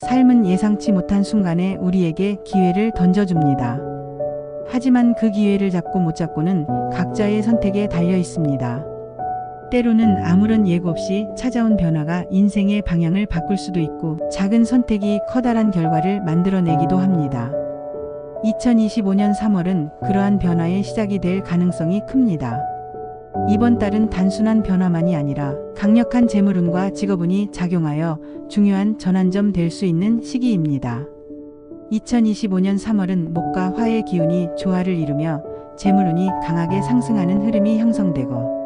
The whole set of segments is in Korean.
삶은 예상치 못한 순간에 우리에게 기회를 던져줍니다. 하지만 그 기회를 잡고 못 잡고는 각자의 선택에 달려 있습니다. 때로는 아무런 예고 없이 찾아온 변화가 인생의 방향을 바꿀 수도 있고, 작은 선택이 커다란 결과를 만들어내기도 합니다. 2025년 3월은 그러한 변화의 시작이 될 가능성이 큽니다. 이번 달은 단순한 변화만이 아니라 강력한 재물운과 직업운이 작용하여 중요한 전환점 될 수 있는 시기입니다. 2025년 3월은 목과 화의 기운이 조화를 이루며 재물운이 강하게 상승하는 흐름이 형성되고,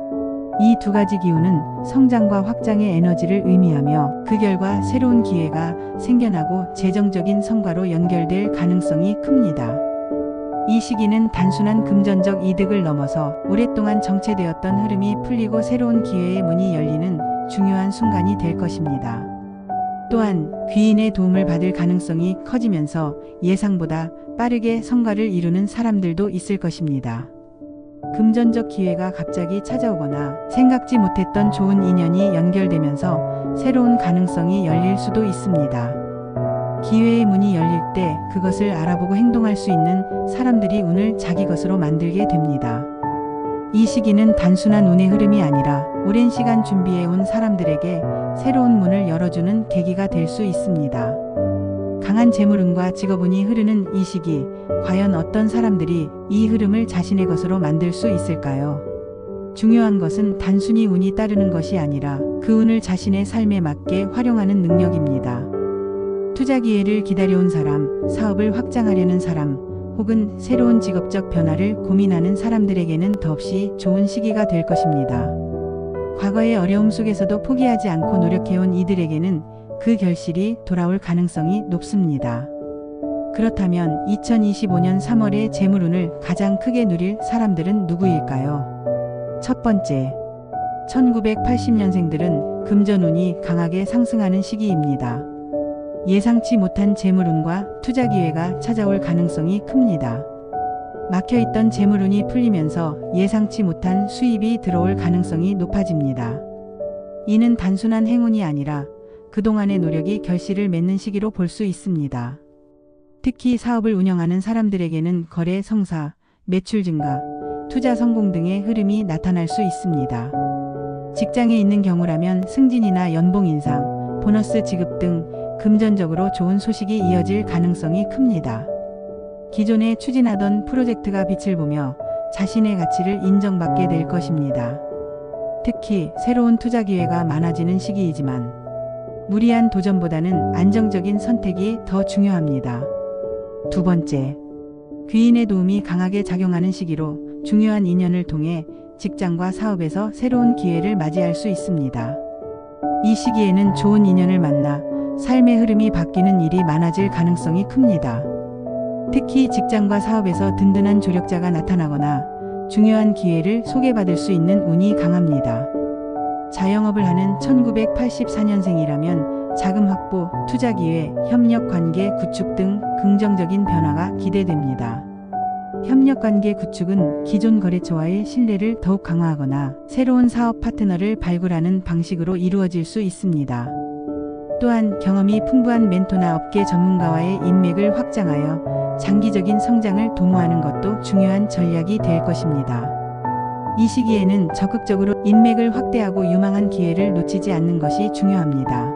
이 두 가지 기운은 성장과 확장의 에너지를 의미하며 그 결과 새로운 기회가 생겨나고 재정적인 성과로 연결될 가능성이 큽니다. 이 시기는 단순한 금전적 이득을 넘어서 오랫동안 정체되었던 흐름이 풀리고 새로운 기회의 문이 열리는 중요한 순간이 될 것입니다. 또한 귀인의 도움을 받을 가능성이 커지면서 예상보다 빠르게 성과를 이루는 사람들도 있을 것입니다. 금전적 기회가 갑자기 찾아오거나 생각지 못했던 좋은 인연이 연결되면서 새로운 가능성이 열릴 수도 있습니다. 기회의 문이 열릴 때 그것을 알아보고 행동할 수 있는 사람들이 운을 자기 것으로 만들게 됩니다. 이 시기는 단순한 운의 흐름이 아니라 오랜 시간 준비해온 사람들에게 새로운 문을 열어주는 계기가 될 수 있습니다. 강한 재물운과 직업운이 흐르는 이 시기, 과연 어떤 사람들이 이 흐름을 자신의 것으로 만들 수 있을까요? 중요한 것은 단순히 운이 따르는 것이 아니라 그 운을 자신의 삶에 맞게 활용하는 능력입니다. 투자 기회를 기다려온 사람, 사업을 확장하려는 사람, 혹은 새로운 직업적 변화를 고민하는 사람들에게는 더없이 좋은 시기가 될 것입니다. 과거의 어려움 속에서도 포기하지 않고 노력해온 이들에게는 그 결실이 돌아올 가능성이 높습니다. 그렇다면 2025년 3월의 재물운을 가장 크게 누릴 사람들은 누구일까요? 첫 번째, 1980년생들은 금전운이 강하게 상승하는 시기입니다. 예상치 못한 재물운과 투자 기회가 찾아올 가능성이 큽니다. 막혀있던 재물운이 풀리면서 예상치 못한 수입이 들어올 가능성이 높아집니다. 이는 단순한 행운이 아니라 그동안의 노력이 결실을 맺는 시기로 볼 수 있습니다. 특히 사업을 운영하는 사람들에게는 거래 성사, 매출 증가, 투자 성공 등의 흐름이 나타날 수 있습니다. 직장에 있는 경우라면 승진이나 연봉 인상, 보너스 지급 등 금전적으로 좋은 소식이 이어질 가능성이 큽니다. 기존에 추진하던 프로젝트가 빛을 보며 자신의 가치를 인정받게 될 것입니다. 특히 새로운 투자 기회가 많아지는 시기이지만 무리한 도전보다는 안정적인 선택이 더 중요합니다. 두 번째, 귀인의 도움이 강하게 작용하는 시기로 중요한 인연을 통해 직장과 사업에서 새로운 기회를 맞이할 수 있습니다. 이 시기에는 좋은 인연을 만나 삶의 흐름이 바뀌는 일이 많아질 가능성이 큽니다. 특히 직장과 사업에서 든든한 조력자가 나타나거나 중요한 기회를 소개받을 수 있는 운이 강합니다. 자영업을 하는 1984년생이라면 자금 확보, 투자 기회, 협력 관계 구축 등 긍정적인 변화가 기대됩니다. 협력 관계 구축은 기존 거래처와의 신뢰를 더욱 강화하거나 새로운 사업 파트너를 발굴하는 방식으로 이루어질 수 있습니다. 또한 경험이 풍부한 멘토나 업계 전문가와의 인맥을 확장하여 장기적인 성장을 도모하는 것도 중요한 전략이 될 것입니다. 이 시기에는 적극적으로 인맥을 확대하고 유망한 기회를 놓치지 않는 것이 중요합니다.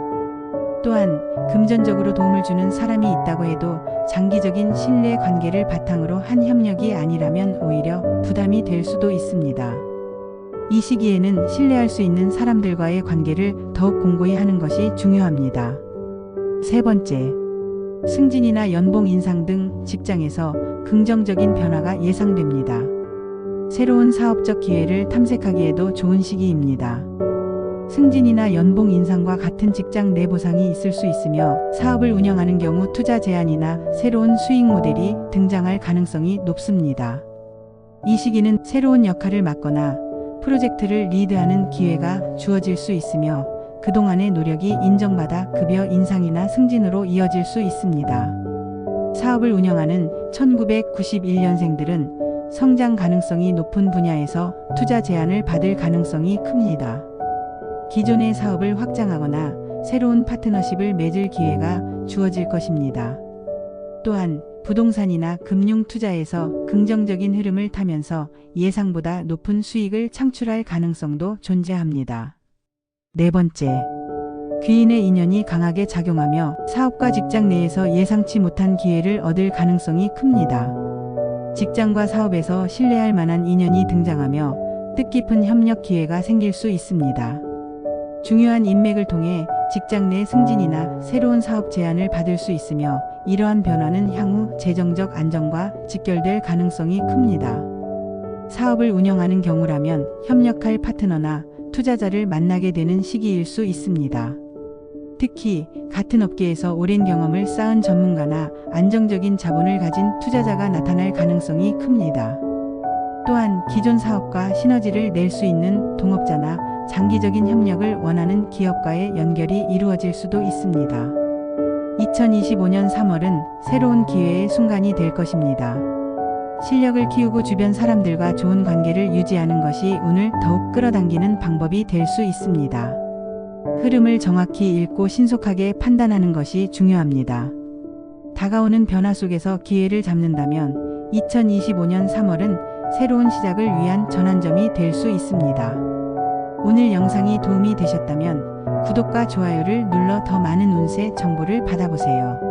또한 금전적으로 도움을 주는 사람이 있다고 해도 장기적인 신뢰 관계를 바탕으로 한 협력이 아니라면 오히려 부담이 될 수도 있습니다. 이 시기에는 신뢰할 수 있는 사람들과의 관계를 더욱 공고히 하는 것이 중요합니다. 세 번째, 승진이나 연봉 인상 등 직장에서 긍정적인 변화가 예상됩니다. 새로운 사업적 기회를 탐색하기에도 좋은 시기입니다. 승진이나 연봉 인상과 같은 직장 내 보상이 있을 수 있으며 사업을 운영하는 경우 투자 제안이나 새로운 수익 모델이 등장할 가능성이 높습니다. 이 시기는 새로운 역할을 맡거나 프로젝트를 리드하는 기회가 주어질 수 있으며 그동안의 노력이 인정받아 급여 인상이나 승진으로 이어질 수 있습니다. 사업을 운영하는 1991년생들은 성장 가능성이 높은 분야에서 투자 제안을 받을 가능성이 큽니다. 기존의 사업을 확장하거나 새로운 파트너십을 맺을 기회가 주어질 것입니다. 또한 부동산이나 금융 투자에서 긍정적인 흐름을 타면서 예상보다 높은 수익을 창출할 가능성도 존재합니다. 네 번째, 귀인의 인연이 강하게 작용하며 사업과 직장 내에서 예상치 못한 기회를 얻을 가능성이 큽니다. 직장과 사업에서 신뢰할 만한 인연이 등장하며 뜻깊은 협력 기회가 생길 수 있습니다. 중요한 인맥을 통해 직장 내 승진이나 새로운 사업 제안을 받을 수 있으며 이러한 변화는 향후 재정적 안정과 직결될 가능성이 큽니다. 사업을 운영하는 경우라면 협력할 파트너나 투자자를 만나게 되는 시기일 수 있습니다. 특히 같은 업계에서 오랜 경험을 쌓은 전문가나 안정적인 자본을 가진 투자자가 나타날 가능성이 큽니다. 또한 기존 사업과 시너지를 낼 수 있는 동업자나 장기적인 협력을 원하는 기업과의 연결이 이루어질 수도 있습니다. 2025년 3월은 새로운 기회의 순간이 될 것입니다. 실력을 키우고 주변 사람들과 좋은 관계를 유지하는 것이 운을 더욱 끌어당기는 방법이 될 수 있습니다. 흐름을 정확히 읽고 신속하게 판단하는 것이 중요합니다. 다가오는 변화 속에서 기회를 잡는다면 2025년 3월은 새로운 시작을 위한 전환점이 될 수 있습니다. 오늘 영상이 도움이 되셨다면 구독과 좋아요를 눌러 더 많은 운세 정보를 받아보세요.